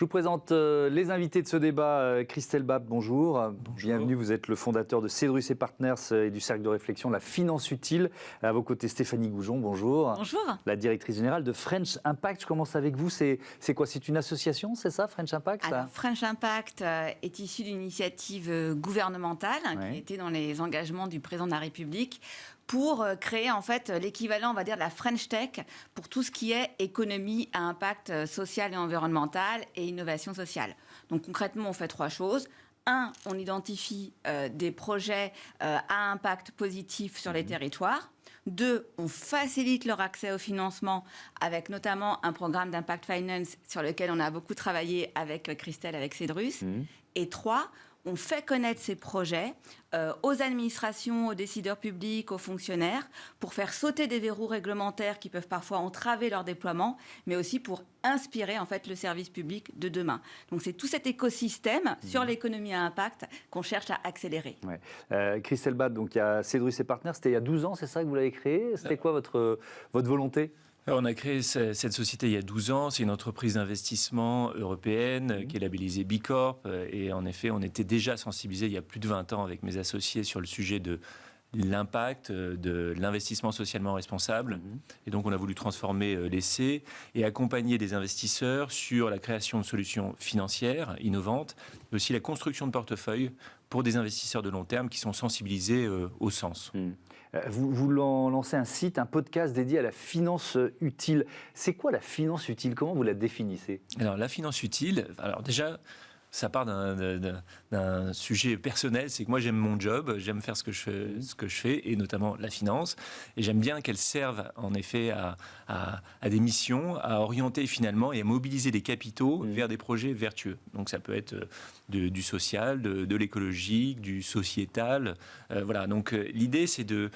Je vous présente les invités de ce débat. Christelle Babb, bonjour. Bienvenue, vous êtes le fondateur de Cedrus et Partners et du cercle de réflexion La Finance Utile. À vos côtés, Stéphanie Goujon, bonjour. Bonjour. La directrice générale de French Impact. Je commence avec vous. C'est quoi? C'est une association, c'est ça, French Impact? Alors, French Impact est issu d'une initiative gouvernementale qui était dans les engagements du président de la République pour créer en fait l'équivalent, on va dire, de la French Tech pour tout ce qui est économie à impact social et environnemental et innovation sociale. Donc concrètement, on fait trois choses. Un, on identifie des projets à impact positif sur les territoires. Deux, on facilite leur accès au financement avec notamment un programme d'impact finance sur lequel on a beaucoup travaillé avec Christelle, avec Cedrus. Et trois, on fait connaître ces projets aux administrations, aux décideurs publics, aux fonctionnaires, pour faire sauter des verrous réglementaires qui peuvent parfois entraver leur déploiement, mais aussi pour inspirer en fait le service public de demain. Donc c'est tout cet écosystème sur l'économie à impact qu'on cherche à accélérer. Ouais. Christelle Babb, donc il y a Cedrus et Partners, c'était il y a 12 ans, c'est ça que vous l'avez créé? C'était quoi votre volonté? Alors, on a créé cette société il y a 12 ans. C'est une entreprise d'investissement européenne qui est labellisée B Corp. Et en effet, on était déjà sensibilisés il y a plus de 20 ans avec mes associés sur le sujet de l'impact de l'investissement socialement responsable. Et donc, on a voulu transformer l'essai et accompagner des investisseurs sur la création de solutions financières innovantes, mais aussi la construction de portefeuilles pour des investisseurs de long terme qui sont sensibilisés au sens. Vous lancez un site, un podcast dédié à la finance utile. C'est quoi la finance utile? Comment vous la définissez? Alors, la finance utile, alors déjà, ça part d'un sujet personnel, c'est que moi j'aime mon job, j'aime faire ce que je fais, et notamment la finance, et j'aime bien qu'elle serve en effet à des missions, à orienter finalement et à mobiliser des capitaux vers des projets vertueux. Donc ça peut être du social, de l'écologique, du sociétal, voilà. Donc l'idée c'est de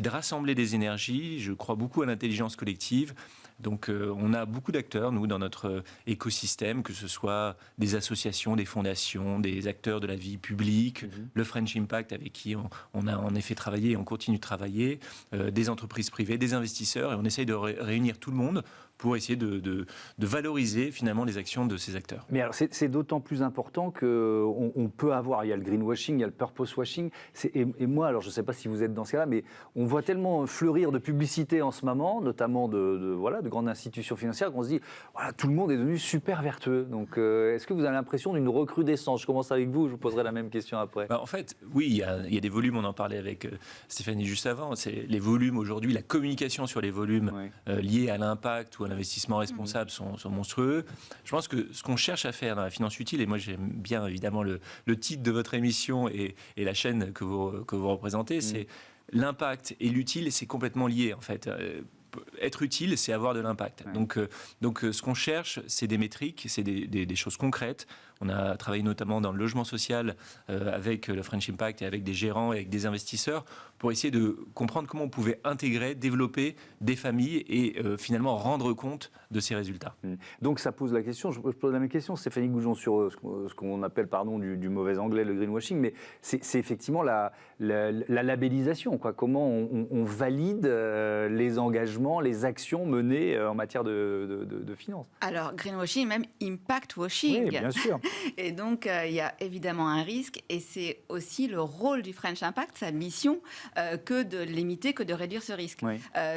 rassembler des énergies. Je crois beaucoup à l'intelligence collective. Donc on a beaucoup d'acteurs, nous, dans notre écosystème, que ce soit des associations, des fondations, des acteurs de la vie publique, le French Impact avec qui on a en effet travaillé et on continue de travailler, des entreprises privées, des investisseurs, et on essaye de réunir tout le monde pour essayer de valoriser finalement les actions de ces acteurs. Mais alors c'est d'autant plus important qu'on peut avoir, il y a le greenwashing, il y a le purpose washing, et moi, alors je ne sais pas si vous êtes dans ce cas-là, mais on voit tellement fleurir de publicité en ce moment, notamment de grandes institutions financières, qu'on se dit, voilà, tout le monde est devenu super vertueux. Donc est-ce que vous avez l'impression d'une recrudescence? Je commence avec vous, je vous poserai la même question après. En fait, oui, il y a des volumes, on en parlait avec Stéphanie juste avant, c'est les volumes aujourd'hui, la communication sur les volumes liés à l'impact ou à l'investissement responsable sont monstrueux. Je pense que ce qu'on cherche à faire dans la finance utile, et moi j'aime bien évidemment le titre de votre émission et la chaîne que vous représentez, c'est l'impact et l'utile, c'est complètement lié en fait. Être utile, c'est avoir de l'impact. Donc ce qu'on cherche, c'est des métriques, c'est des choses concrètes. On a travaillé notamment dans le logement social avec le French Impact et avec des gérants et avec des investisseurs pour essayer de comprendre comment on pouvait intégrer, développer des familles et finalement rendre compte de ces résultats. Donc ça pose la question, je pose la même question, Stéphanie Goujon, sur ce qu'on appelle du mauvais anglais, le greenwashing, mais c'est effectivement la labellisation, quoi. Comment on valide les engagements, les actions menées en matière de finances. Alors, greenwashing, même impact washing. Oui, bien sûr. Et donc, il y a évidemment un risque, et c'est aussi le rôle du French Impact, sa mission, que de limiter, que de réduire ce risque.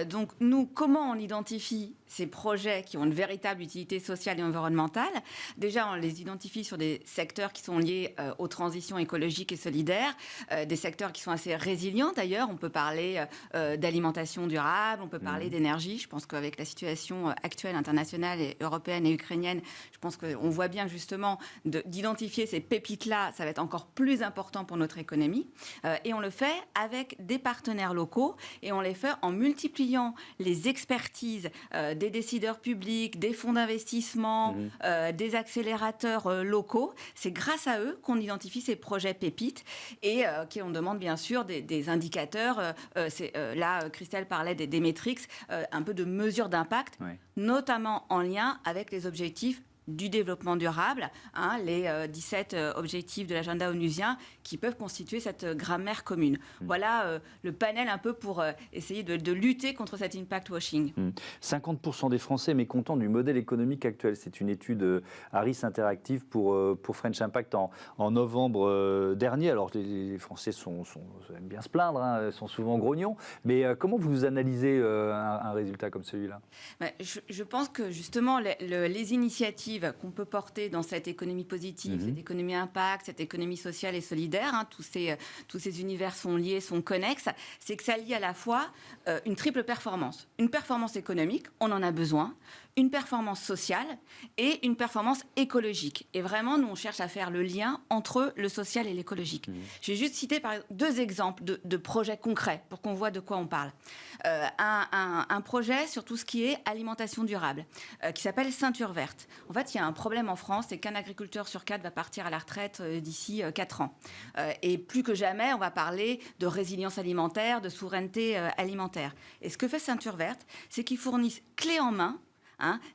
Donc, nous, comment on identifie ces projets qui ont une véritable utilité sociale et environnementale? Déjà, on les identifie sur des secteurs qui sont liés aux transitions écologiques et solidaires, des secteurs qui sont assez résilients d'ailleurs. On peut parler d'alimentation durable, on peut parler d'énergie. Je pense qu'avec la situation actuelle internationale et européenne et ukrainienne, je pense qu'on voit bien justement d'identifier ces pépites-là, ça va être encore plus important pour notre économie. Et on le fait avec des partenaires locaux, et on les fait en multipliant les expertises des décideurs publics, des fonds d'investissement, des accélérateurs locaux. C'est grâce à eux qu'on identifie ces projets pépites et qu'on demande bien sûr des indicateurs. Là, Christelle parlait des métriques, un peu de mesures d'impact, notamment en lien avec les objectifs du développement durable, les 17 objectifs de l'agenda onusien qui peuvent constituer cette grammaire commune. Voilà le panel un peu pour essayer de lutter contre cet impact washing. 50% des Français mécontents du modèle économique actuel. C'est une étude Harris Interactive pour French Impact en novembre dernier. Alors les Français aiment bien se plaindre, sont souvent grognons, mais comment vous analysez un résultat comme celui-là? Je pense que justement les initiatives qu'on peut porter dans cette économie positive, cette économie impact, cette économie sociale et solidaire, tous ces univers sont liés, sont connexes, c'est que ça lie à la fois une triple performance. Une performance économique, on en a besoin, une performance sociale et une performance écologique. Et vraiment, nous, on cherche à faire le lien entre le social et l'écologique. Je vais juste citer par exemple 2 exemples de projets concrets pour qu'on voit de quoi on parle. Un projet sur tout ce qui est alimentation durable, qui s'appelle Ceinture Verte. En fait, il y a un problème en France, c'est qu'un agriculteur sur 4 va partir à la retraite d'ici 4 ans. Et plus que jamais, on va parler de résilience alimentaire, de souveraineté alimentaire. Et ce que fait Ceinture Verte, c'est qu'ils fournissent clé en main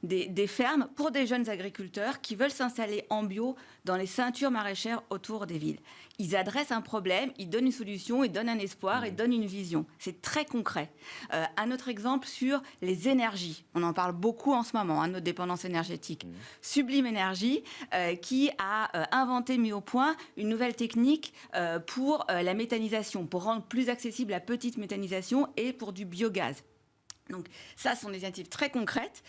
des fermes pour des jeunes agriculteurs qui veulent s'installer en bio dans les ceintures maraîchères autour des villes. Ils adressent un problème, ils donnent une solution, ils donnent un espoir, ils donnent une vision. C'est très concret. Un autre exemple sur les énergies. On en parle beaucoup en ce moment, notre dépendance énergétique. Sublime Énergie, qui a inventé, mis au point, une nouvelle technique pour la méthanisation, pour rendre plus accessible la petite méthanisation et pour du biogaz. Donc ça, ce sont des initiatives très concrètes,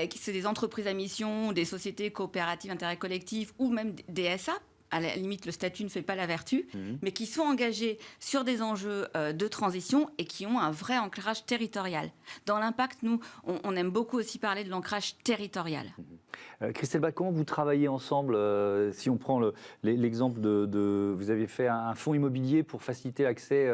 qui sont des entreprises à mission, des sociétés coopératives, intérêts collectifs ou même des SA. À la limite, le statut ne fait pas la vertu, mais qui sont engagés sur des enjeux de transition et qui ont un vrai ancrage territorial. Dans l'impact, nous, on aime beaucoup aussi parler de l'ancrage territorial. Christelle Bach, comment vous travaillez ensemble? Si on prend l'exemple vous avez fait un fonds immobilier pour faciliter l'accès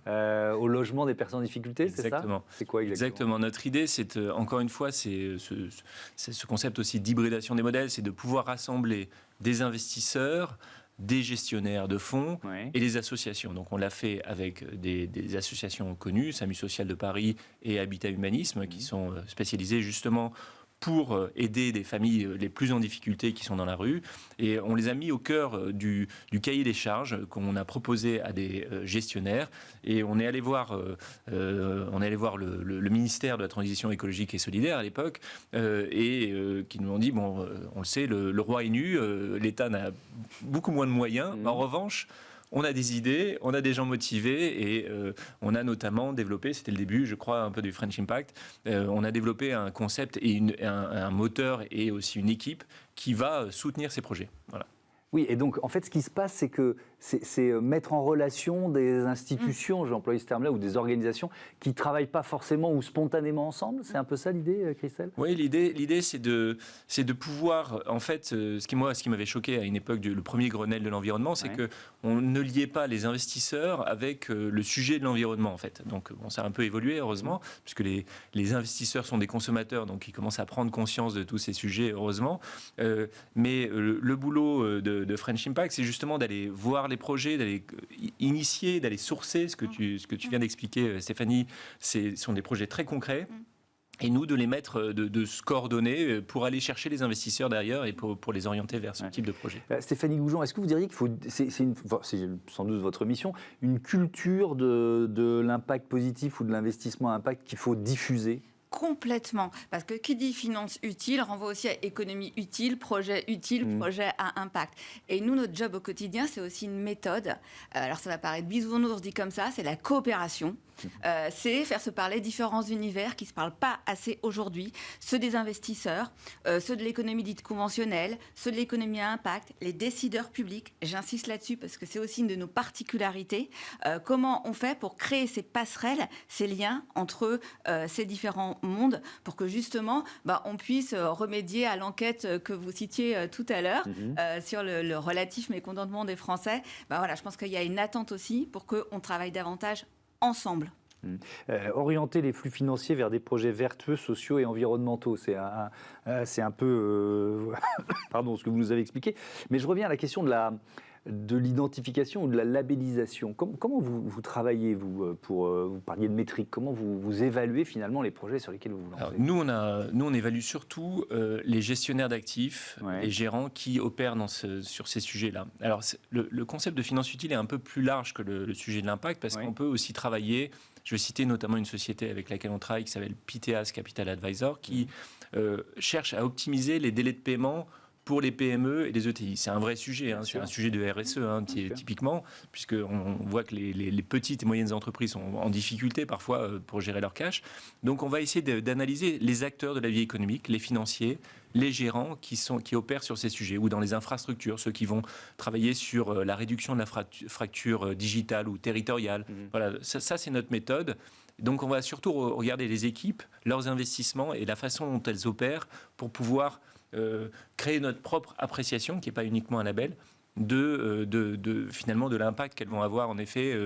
au logement des personnes en difficulté, c'est ça? Exactement. C'est quoi exactement? Notre idée, c'est encore une fois, c'est ce concept aussi d'hybridation des modèles, c'est de pouvoir rassembler des investisseurs, des gestionnaires de fonds et des associations. Donc on l'a fait avec des associations connues, SAMU Social de Paris et Habitat Humanisme, qui sont spécialisées justement pour aider des familles les plus en difficulté qui sont dans la rue. Et on les a mis au cœur du cahier des charges qu'on a proposé à des gestionnaires. Et on est allé voir, le ministère de la Transition écologique et solidaire à l'époque, qui nous ont dit, bon, on le sait, le roi est nu, l'État n'a beaucoup moins de moyens. En revanche, on a des idées, on a des gens motivés et on a notamment développé, c'était le début, je crois, un peu du French Impact, on a développé un concept et un moteur et aussi une équipe qui va soutenir ces projets. Voilà. Oui, et donc en fait, ce qui se passe, c'est que c'est mettre en relation des institutions, j'emploie ce terme-là, ou des organisations qui ne travaillent pas forcément ou spontanément ensemble. C'est un peu ça l'idée, Christelle? Oui, l'idée c'est de pouvoir, en fait, ce qui m'avait choqué à une époque, le premier Grenelle de l'environnement, c'est qu'on ne liait pas les investisseurs avec le sujet de l'environnement, en fait. Donc, bon, ça a un peu évolué, heureusement, puisque les investisseurs sont des consommateurs, donc ils commencent à prendre conscience de tous ces sujets, heureusement. Mais le boulot de French Impact, c'est justement d'aller voir les projets, d'aller initier, d'aller sourcer ce que tu viens d'expliquer, Stéphanie. Ce sont des projets très concrets. Et nous, de les mettre, de se coordonner pour aller chercher les investisseurs derrière et pour les orienter vers ce type de projet. Stéphanie Goujon, est-ce que vous diriez qu'il faut, c'est sans doute votre mission, une culture de l'impact positif ou de l'investissement à impact qu'il faut diffuser? Complètement, parce que qui dit finance utile renvoie aussi à économie utile, projet à impact. Et nous, notre job au quotidien, c'est aussi une méthode. Alors ça va paraître bisounours dit comme ça, c'est la coopération. C'est faire se parler différents univers qui ne se parlent pas assez aujourd'hui, ceux des investisseurs, ceux de l'économie dite conventionnelle, ceux de l'économie à impact, les décideurs publics, j'insiste là-dessus parce que c'est aussi une de nos particularités, comment on fait pour créer ces passerelles, ces liens entre ces différents mondes pour que justement on puisse remédier à l'enquête que vous citiez tout à l'heure sur le relatif mécontentement des Français. Voilà, je pense qu'il y a une attente aussi pour qu'on travaille davantage ensemble. Orienter les flux financiers vers des projets vertueux, sociaux et environnementaux, c'est un peu pardon, ce que vous nous avez expliqué. Mais je reviens à la question de de l'identification ou de la labellisation. Comment vous travaillez, vous, vous parliez de métriques, comment vous évaluez finalement les projets sur lesquels vous vous lancez? Alors, nous, on évalue surtout les gestionnaires d'actifs, les gérants qui opèrent sur ces sujets-là. Alors, le concept de finance utile est un peu plus large que le sujet de l'impact, parce qu'on peut aussi travailler, je vais citer notamment une société avec laquelle on travaille qui s'appelle Piteas Capital Advisor, qui cherche à optimiser les délais de paiement pour les PME et les ETI. C'est un vrai sujet, c'est un sujet de RSE typiquement, puisqu'on voit que les petites et moyennes entreprises sont en difficulté parfois pour gérer leur cash. Donc on va essayer d'analyser les acteurs de la vie économique, les financiers, les gérants qui opèrent sur ces sujets, ou dans les infrastructures, ceux qui vont travailler sur la réduction de la fracture digitale ou territoriale. Voilà, ça c'est notre méthode. Donc on va surtout regarder les équipes, leurs investissements et la façon dont elles opèrent pour pouvoir créer notre propre appréciation, qui n'est pas uniquement un label, finalement de l'impact qu'elles vont avoir en effet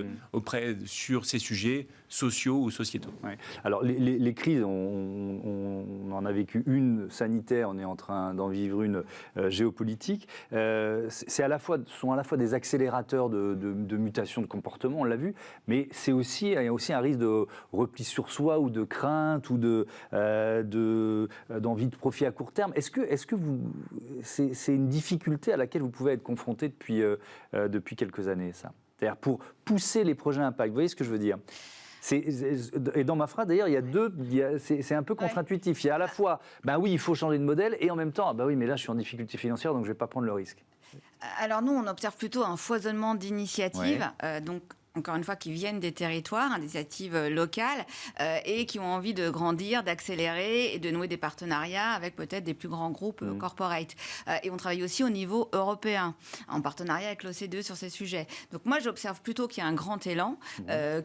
sur ces sujets sociaux ou sociétaux. Ouais. Alors les crises, on en a vécu une sanitaire, on est en train d'en vivre une géopolitique. Sont à la fois des accélérateurs de mutation de comportement, on l'a vu, mais il y a aussi un risque de repli sur soi ou de crainte ou d'envie de profit à court terme. Est-ce que c'est une difficulté à laquelle vous pouvez être confronté depuis quelques années, ça? C'est-à-dire pour pousser les projets impact, vous voyez ce que je veux dire? Et dans ma phrase, d'ailleurs, c'est un peu contre-intuitif. Il y a à la fois, oui, il faut changer de modèle, et en même temps, oui, mais là, je suis en difficulté financière, donc je ne vais pas prendre le risque. Alors nous, on observe plutôt un foisonnement d'initiatives, donc encore une fois, qui viennent des territoires, des initiatives locales, et qui ont envie de grandir, d'accélérer et de nouer des partenariats avec peut-être des plus grands groupes corporate. Et on travaille aussi au niveau européen, en partenariat avec l'OCDE sur ces sujets. Donc moi, j'observe plutôt qu'il y a un grand élan,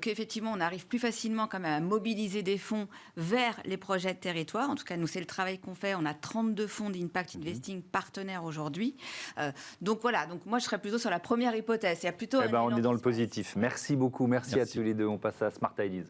qu'effectivement, on arrive plus facilement quand même à mobiliser des fonds vers les projets de territoire. En tout cas, nous, c'est le travail qu'on fait. On a 32 fonds d'Impact Investing partenaires aujourd'hui. Donc voilà, donc moi, je serais plutôt sur la première hypothèse. Il y a plutôt on est dans le positif. Merci beaucoup, merci à tous les deux. On passe à Smart Ideas.